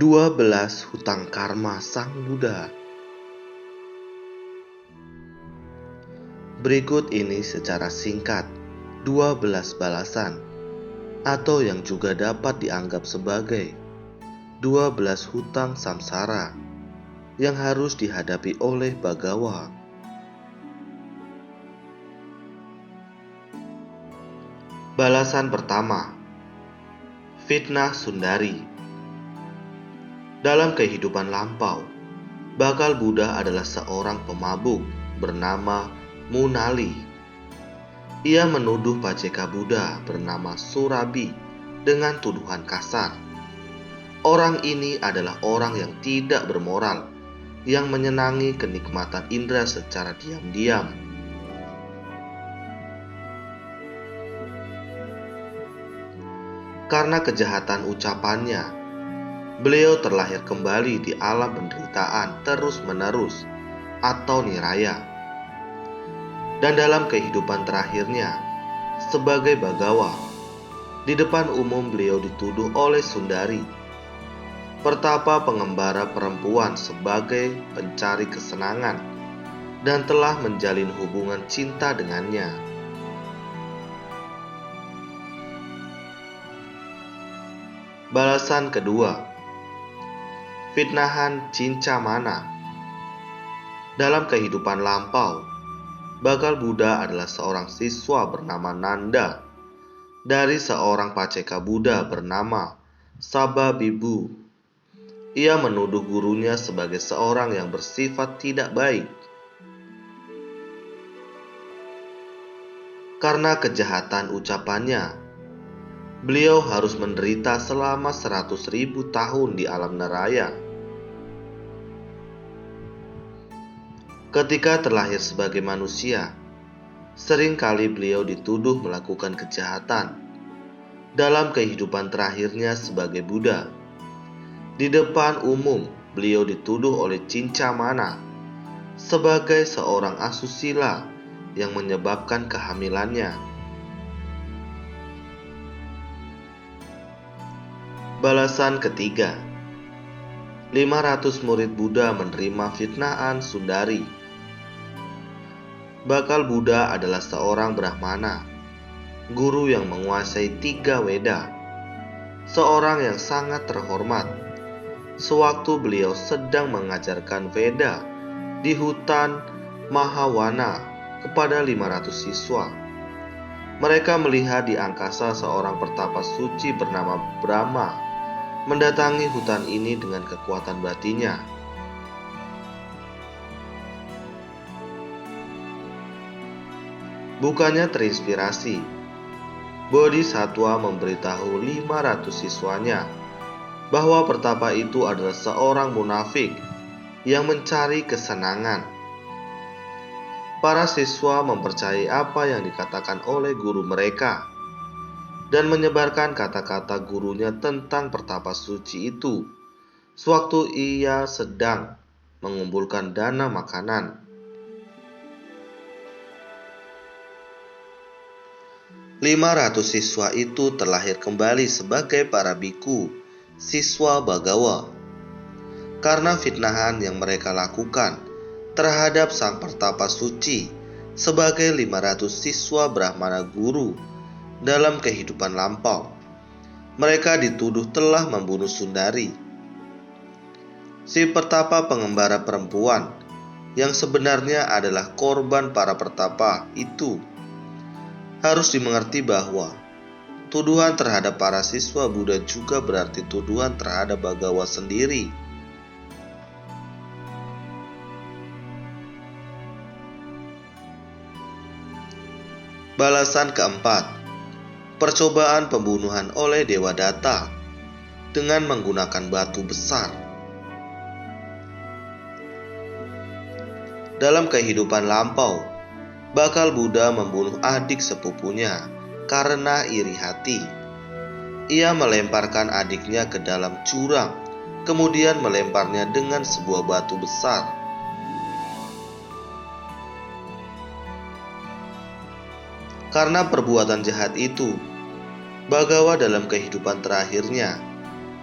12 hutang karma Sang Buddha. Berikut ini secara singkat 12 balasan atau yang juga dapat dianggap sebagai 12 hutang samsara yang harus dihadapi oleh Bagawa. Balasan pertama, fitnah Sundari. Dalam kehidupan lampau, bakal Buddha adalah seorang pemabuk bernama Munali. Ia menuduh paceka Buddha bernama Surabi dengan tuduhan kasar. Orang ini adalah orang yang tidak bermoral, yang menyenangi kenikmatan indera secara diam-diam. Karena kejahatan ucapannya, beliau terlahir kembali di alam penderitaan terus-menerus atau niraya. Dan dalam kehidupan terakhirnya, sebagai Bagawa, di depan umum beliau dituduh oleh Sundari, pertapa pengembara perempuan sebagai pencari kesenangan, dan telah menjalin hubungan cinta dengannya. Balasan kedua, fitnahan Cincamana. Dalam kehidupan lampau, bakal Buddha adalah seorang siswa bernama Nanda dari seorang paceka Buddha bernama Sababibu. Ia menuduh gurunya sebagai seorang yang bersifat tidak baik. Karena kejahatan ucapannya, beliau harus menderita selama 100.000 tahun di alam neraya. Ketika terlahir sebagai manusia, seringkali beliau dituduh melakukan kejahatan. Dalam kehidupan terakhirnya sebagai Buddha, di depan umum beliau dituduh oleh Cincamana sebagai seorang asusila yang menyebabkan kehamilannya. Balasan ketiga, 500 murid Buddha menerima fitnahan Sundari. Bakal Buddha adalah seorang Brahmana, guru yang menguasai 3 Weda, seorang yang sangat terhormat. Sewaktu beliau sedang mengajarkan Veda di hutan Mahawana kepada 500 siswa, mereka melihat di angkasa seorang pertapa suci bernama Brahma mendatangi hutan ini dengan kekuatan batinnya. Bukannya terinspirasi, Bodhisattva memberitahu 500 siswanya bahwa pertapa itu adalah seorang munafik yang mencari kesenangan. Para siswa mempercayai apa yang dikatakan oleh guru mereka dan menyebarkan kata-kata gurunya tentang pertapa suci itu sewaktu ia sedang mengumpulkan dana makanan. 500 siswa itu terlahir kembali sebagai para biku, siswa Bagawa. Karena fitnahan yang mereka lakukan terhadap sang pertapa suci sebagai 500 siswa Brahmana guru dalam kehidupan lampau, mereka dituduh telah membunuh Sundari, si pertapa pengembara perempuan yang sebenarnya adalah korban para pertapa itu. Harus dimengerti bahwa tuduhan terhadap para siswa Buddha juga berarti tuduhan terhadap Bagawa sendiri. Balasan keempat, percobaan pembunuhan oleh Dewa Datta dengan menggunakan batu besar. Dalam kehidupan lampau, bakal Buddha membunuh adik sepupunya karena iri hati. Ia melemparkan adiknya ke dalam jurang, kemudian melemparnya dengan sebuah batu besar. Karena perbuatan jahat itu, Bagawa dalam kehidupan terakhirnya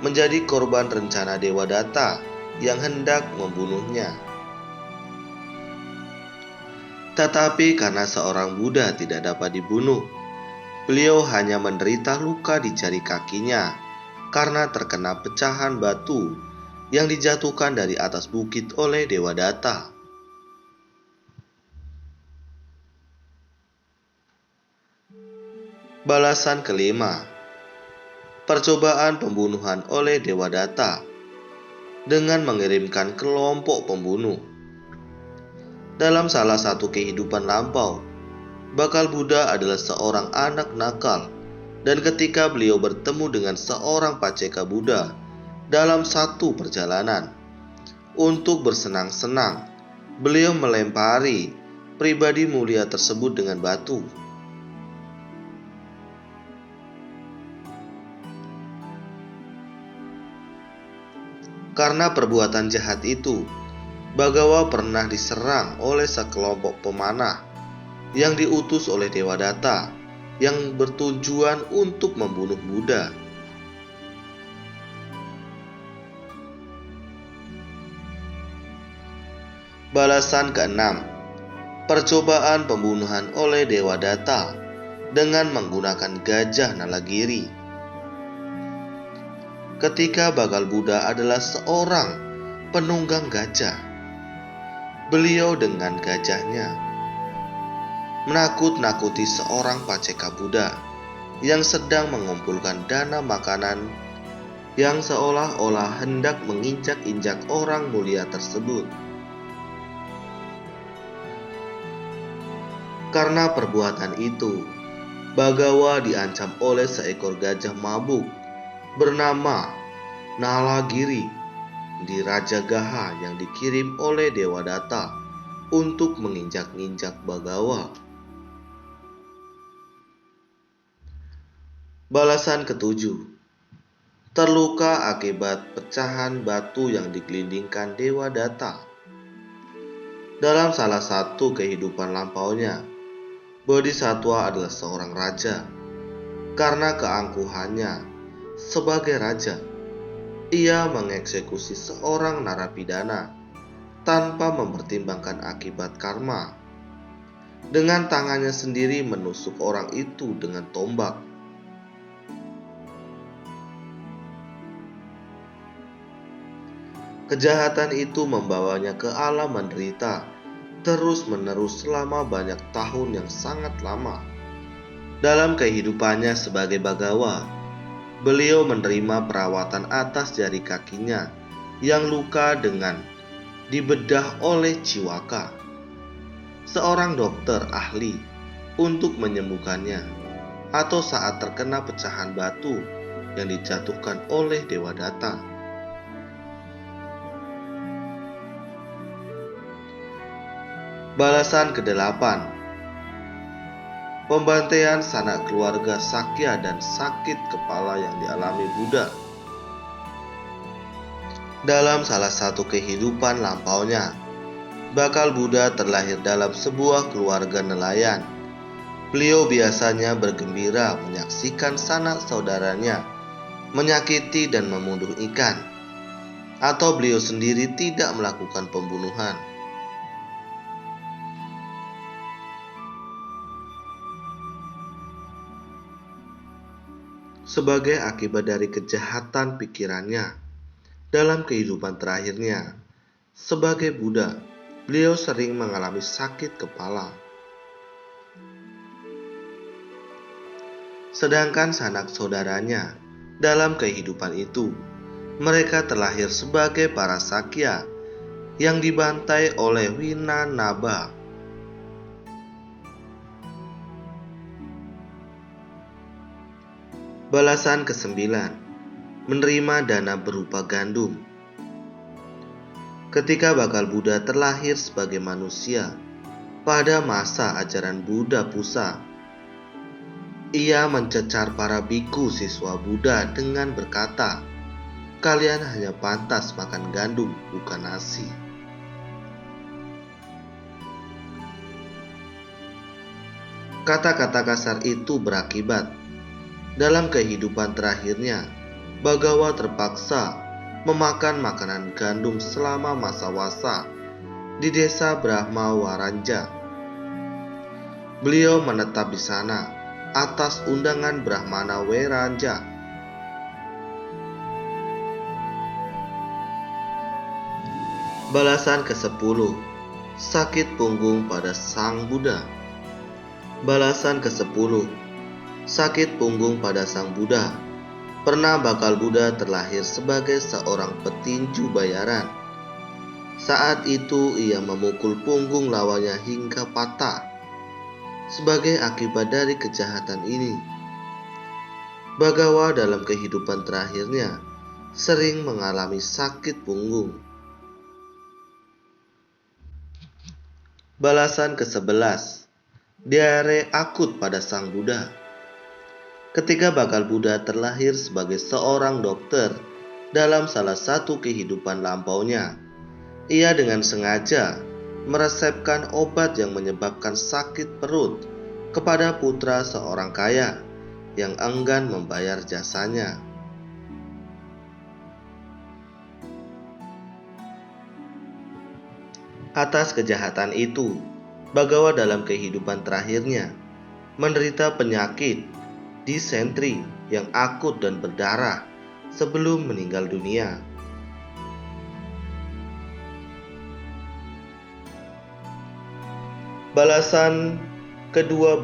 menjadi korban rencana Dewadatta yang hendak membunuhnya. Tetapi karena seorang Buddha tidak dapat dibunuh, beliau hanya menderita luka di jari kakinya karena terkena pecahan batu yang dijatuhkan dari atas bukit oleh Dewadatta. Balasan kelima, percobaan pembunuhan oleh Dewadatta dengan mengirimkan kelompok pembunuh. Dalam salah satu kehidupan lampau, Bakal Buddha adalah seorang anak nakal, dan ketika beliau bertemu dengan seorang paceka Buddha dalam satu perjalanan untuk bersenang-senang, beliau melempari pribadi mulia tersebut dengan batu. Karena perbuatan jahat itu, Bagawa pernah diserang oleh sekelompok pemanah yang diutus oleh Dewadatta yang bertujuan untuk membunuh Buddha. Balasan keenam, percobaan pembunuhan oleh Dewadatta dengan menggunakan gajah Nalagiri. Ketika Bakal Buddha adalah seorang penunggang gajah, beliau dengan gajahnya menakut-nakuti seorang paceka Buddha yang sedang mengumpulkan dana makanan yang seolah-olah hendak menginjak-injak orang mulia tersebut. Karena perbuatan itu, Bagawa diancam oleh seekor gajah mabuk bernama Nalagiri di Raja Gaha yang dikirim oleh Dewadatta untuk menginjak-injak Bagawa. Balasan ketujuh, terluka akibat pecahan batu yang digelindingkan Dewadatta. Dalam salah satu kehidupan lampaunya, Bodhisattva adalah seorang raja. Karena keangkuhannya sebagai raja, ia mengeksekusi seorang narapidana tanpa mempertimbangkan akibat karma. Dengan tangannya sendiri menusuk orang itu dengan tombak. Kejahatan itu membawanya ke alam menderita terus-menerus selama banyak tahun yang sangat lama. Dalam kehidupannya sebagai Bagawa, beliau menerima perawatan atas jari kakinya yang luka dengan dibedah oleh Ciwaka, seorang dokter ahli, untuk menyembuhkannya, atau saat terkena pecahan batu yang dijatuhkan oleh Dewadatta. Balasan ke-8, pembantaian sanak keluarga Sakya dan sakit kepala yang dialami Buddha. Dalam salah satu kehidupan lampaunya, Bakal Buddha terlahir dalam sebuah keluarga nelayan. Beliau biasanya bergembira menyaksikan sanak saudaranya menyakiti dan membunuh ikan, atau beliau sendiri tidak melakukan pembunuhan. Sebagai akibat dari kejahatan pikirannya, dalam kehidupan terakhirnya sebagai Buddha, beliau sering mengalami sakit kepala. Sedangkan sanak saudaranya dalam kehidupan itu, mereka terlahir sebagai para Sakya yang dibantai oleh Winanaba. Balasan ke-9, menerima dana berupa gandum. Ketika Bakal Buddha terlahir sebagai manusia pada masa ajaran Buddha Pusa, ia mencecar para biku siswa Buddha dengan berkata, "Kalian hanya pantas makan gandum, bukan nasi." Kata-kata kasar itu berakibat dalam kehidupan terakhirnya, Bagawa terpaksa memakan makanan gandum selama masa wasa di desa Brahma Waranja. Beliau menetap di sana atas undangan Brahmana Weranja. Balasan ke-10, sakit punggung pada Sang Buddha. Balasan ke-10, sakit punggung pada Sang Buddha. Pernah bakal Buddha terlahir sebagai seorang petinju bayaran. Saat itu ia memukul punggung lawannya hingga patah. Sebagai akibat dari kejahatan ini, Bagawa dalam kehidupan terakhirnya sering mengalami sakit punggung. Balasan ke-11, diare akut pada Sang Buddha. Ketika bakal Buddha terlahir sebagai seorang dokter dalam salah satu kehidupan lampaunya, ia dengan sengaja meresepkan obat yang menyebabkan sakit perut kepada putra seorang kaya yang enggan membayar jasanya. Atas kejahatan itu, Bagawa dalam kehidupan terakhirnya menderita penyakit disentri yang akut dan berdarah sebelum meninggal dunia. Balasan ke-12,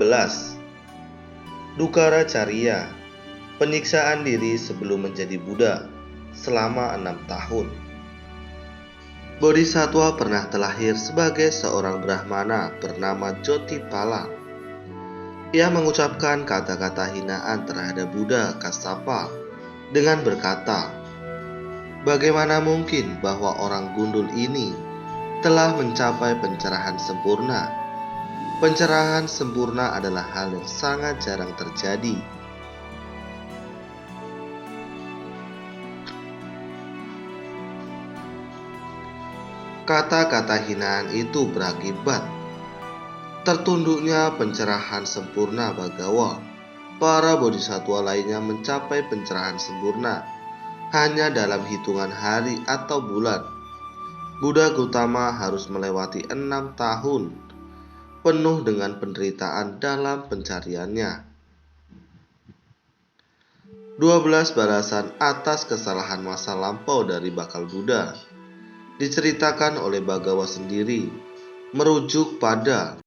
Dukkaracarya, penyiksaan diri sebelum menjadi Buddha selama 6 tahun. Bodhisattva pernah terlahir sebagai seorang Brahmana bernama Jotipala. Ia mengucapkan kata-kata hinaan terhadap Buddha Kassapa dengan berkata, "Bagaimana mungkin bahwa orang gundul ini telah mencapai pencerahan sempurna? Pencerahan sempurna adalah hal yang sangat jarang terjadi." Kata-kata hinaan itu berakibat tertunduknya pencerahan sempurna Bagawa. Para bodhisattva lainnya mencapai pencerahan sempurna hanya dalam hitungan hari atau bulan. Buddha Gautama harus melewati 6 tahun penuh dengan penderitaan dalam pencariannya. 12 balasan atas kesalahan masa lampau dari bakal Buddha diceritakan oleh Bagawa sendiri, merujuk pada